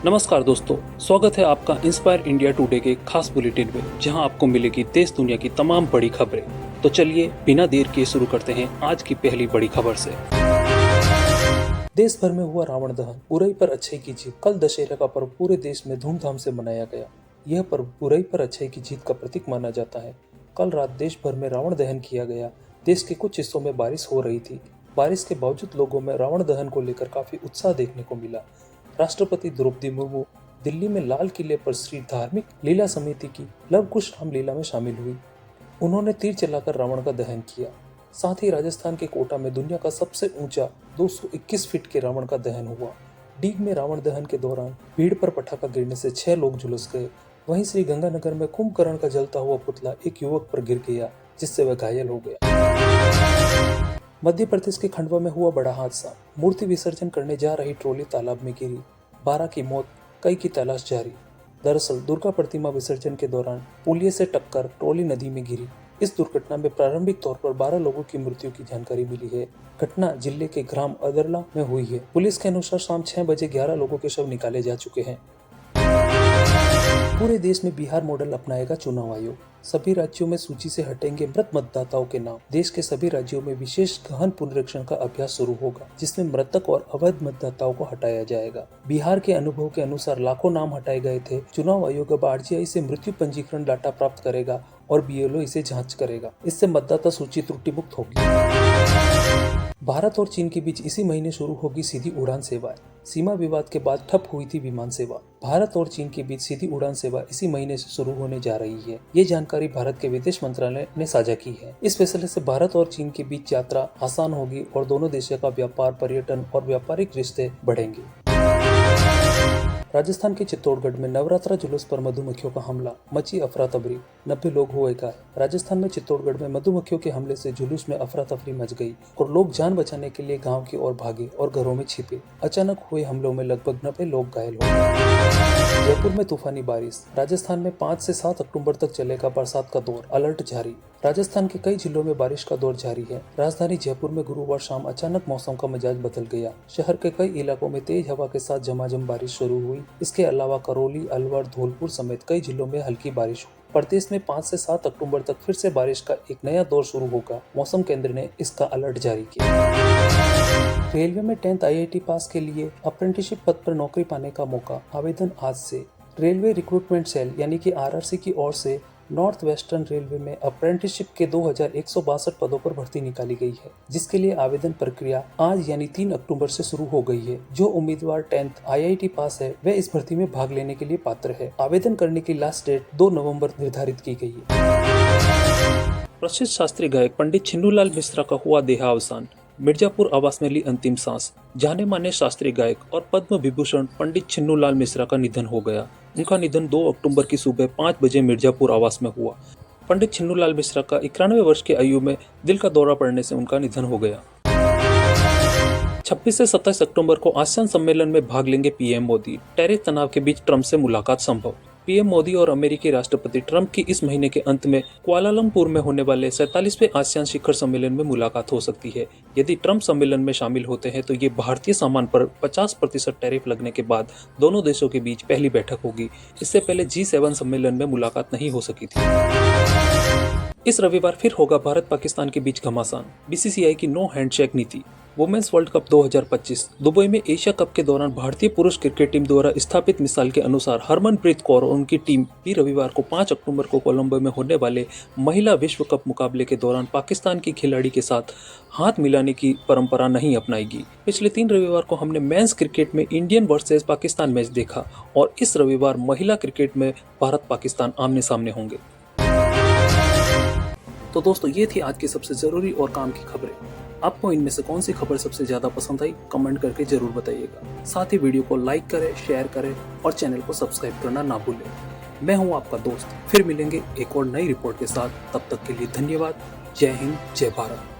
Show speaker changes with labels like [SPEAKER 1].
[SPEAKER 1] नमस्कार दोस्तों, स्वागत है आपका इंस्पायर इंडिया टुडे के खास बुलेटिन में, जहां आपको मिलेगी देश दुनिया की तमाम बड़ी खबरें। तो चलिए बिना देर किए शुरू करते हैं आज की पहली बड़ी खबर से। देश भर में हुआ रावण दहन, बुराई पर अच्छाई की जीत। कल दशहरा का पर्व पूरे देश में धूमधाम से मनाया गया। यह पर्व बुराई पर अच्छाई की जीत का प्रतीक माना जाता है। कल रात देश भर में रावण दहन किया गया। देश के कुछ हिस्सों में बारिश हो रही थी। बारिश के बावजूद लोगों में रावण दहन को लेकर काफी उत्साह देखने को मिला। राष्ट्रपति द्रौपदी मुर्मू दिल्ली में लाल किले पर श्री धार्मिक लीला समिति की लव कुश रामलीला में शामिल हुई। उन्होंने तीर चलाकर रावण का दहन किया। साथ ही राजस्थान के कोटा में दुनिया का सबसे ऊंचा 221 फीट के रावण का दहन हुआ। डीग में रावण दहन के दौरान भीड़ पर पटाखा गिरने से 6 लोग झुलस गए। वहीं श्री गंगानगर में कुंभकर्ण का जलता हुआ पुतला एक युवक पर गिर गया, जिससे वह घायल हो गया। मध्य प्रदेश के खंडवा में हुआ बड़ा हादसा। मूर्ति विसर्जन करने जा रही ट्रॉली तालाब में गिरी। 12 की मौत, कई की तलाश जारी। दरअसल दुर्गा प्रतिमा विसर्जन के दौरान पुलिये से टक्कर ट्रॉली नदी में गिरी। इस दुर्घटना में प्रारंभिक तौर पर 12 लोगों की मृत्यु की जानकारी मिली है। घटना जिले के ग्राम अदरला में हुई है। पुलिस के अनुसार शाम 6 बजे 11 लोगों के शव निकाले जा चुके हैं। पूरे देश में बिहार मॉडल अपनाएगा चुनाव आयोग। सभी राज्यों में सूची से हटेंगे मृत मतदाताओं के नाम। देश के सभी राज्यों में विशेष गहन पुनरीक्षण का अभ्यास शुरू होगा, जिसमें मृतक और अवैध मतदाताओं को हटाया जाएगा। बिहार के अनुभव के अनुसार लाखों नाम हटाए गए थे। चुनाव आयोग अब आरजीआई से मृत्यु पंजीकरण डाटा प्राप्त करेगा और बीएलओ इसे जांच करेगा। इससे मतदाता सूची त्रुटि मुक्त होगी। भारत और चीन के बीच इसी महीने शुरू होगी सीधी उड़ान सेवाएं। सीमा विवाद के बाद ठप हुई थी विमान सेवा। भारत और चीन के बीच सीधी उड़ान सेवा इसी महीने से शुरू होने जा रही है। ये जानकारी भारत के विदेश मंत्रालय ने साझा की है। इस फैसले से भारत और चीन के बीच यात्रा आसान होगी और दोनों देशों का व्यापार, पर्यटन और व्यापारिक रिश्ते बढ़ेंगे। राजस्थान के चित्तौड़गढ़ में नवरात्रा जुलूस पर मधुमक्खियों का हमला, मची अफरा तफरी, 90 लोग हुए घायल। राजस्थान में चित्तौड़गढ़ में मधुमक्खियों के हमले से जुलूस में अफरा तफरी मच गई और लोग जान बचाने के लिए गांव की ओर भागे और घरों में छिपे। अचानक हुए हमलों में लगभग 90 लोग घायल हो गए। जयपुर में तूफानी बारिश। राजस्थान में 5 से 7 अक्टूबर तक चलेगा बरसात का दौर, अलर्ट जारी। राजस्थान के कई जिलों में बारिश का दौर जारी है। राजधानी जयपुर में गुरुवार शाम अचानक मौसम का मिजाज बदल गया। शहर के कई इलाकों में तेज हवा के साथ झमाझम बारिश शुरू हुई। इसके अलावा करौली, अलवर, धौलपुर समेत कई जिलों में हल्की बारिश हुई। प्रदेश में 5 से 7 अक्टूबर तक फिर से बारिश का एक नया दौर शुरू होगा। मौसम केंद्र ने इसका अलर्ट जारी किया। रेलवे में 10th IIT पास के लिए अप्रेंटिसशिप पद पर नौकरी पाने का मौका। आवेदन आज से। रेलवे रिक्रूटमेंट सेल यानी कि RRC की ओर से नॉर्थ वेस्टर्न रेलवे में अप्रेंटिसशिप के 2162 पदों पर भर्ती निकाली गई है, जिसके लिए आवेदन प्रक्रिया आज यानी 3 अक्टूबर से शुरू हो गई है। जो उम्मीदवार 10th IIT पास है वह इस भर्ती में भाग लेने के लिए पात्र है। आवेदन करने की लास्ट डेट 2 नवंबर निर्धारित की गई है। प्रसिद्ध शास्त्रीय गायक पंडित छिन्नूलाल मिश्रा का हुआ देहावसान। मिर्जापुर आवास में ली अंतिम सांस। जाने माने शास्त्रीय गायक और पद्म विभूषण पंडित छिन्नूलाल मिश्रा का निधन हो गया। उनका निधन 2 अक्टूबर की सुबह 5 बजे मिर्जापुर आवास में हुआ। पंडित छिन्नूलाल मिश्रा का 91 वर्ष की आयु में दिल का दौरा पड़ने से उनका निधन हो गया। 26 से 27 अक्टूबर को आसियान सम्मेलन में भाग लेंगे पीएम मोदी। टैरिफ तनाव के बीच ट्रंप से मुलाकात संभव। पीएम मोदी और अमेरिकी राष्ट्रपति ट्रंप की इस महीने के अंत में कुआलालंपुर में होने वाले 47वें आसियान शिखर सम्मेलन में मुलाकात हो सकती है। यदि ट्रंप सम्मेलन में शामिल होते हैं तो ये भारतीय सामान पर 50% टैरिफ लगने के बाद दोनों देशों के बीच पहली बैठक होगी। इससे पहले G7 सम्मेलन में मुलाकात नहीं हो सकी थी। इस रविवार फिर होगा भारत पाकिस्तान के बीच घमासान। BCCI की नो हैंडशेक नीति। वुमेन्स वर्ल्ड कप 2025 दुबई में एशिया कप के दौरान भारतीय पुरुष क्रिकेट टीम द्वारा स्थापित मिसाल के अनुसार हरमनप्रीत कौर और उनकी टीम भी रविवार को 5 अक्टूबर को कोलंबो में होने वाले महिला विश्व कप मुकाबले के दौरान पाकिस्तान की खिलाड़ी के साथ हाथ मिलाने की परंपरा नहीं अपनाएगी। पिछले 3 रविवार को हमने मेंस क्रिकेट में इंडियन वर्सेस पाकिस्तान मैच देखा और इस रविवार महिला क्रिकेट में भारत पाकिस्तान आमने सामने होंगे। तो दोस्तों, ये थी आज की सबसे जरूरी और काम की खबरें। आपको इनमें से कौन सी खबर सबसे ज्यादा पसंद आई, कमेंट करके जरूर बताइएगा। साथ ही वीडियो को लाइक करें, शेयर करें और चैनल को सब्सक्राइब करना ना भूलें। मैं हूं आपका दोस्त, फिर मिलेंगे एक और नई रिपोर्ट के साथ। तब तक के लिए धन्यवाद। जय हिंद, जय भारत।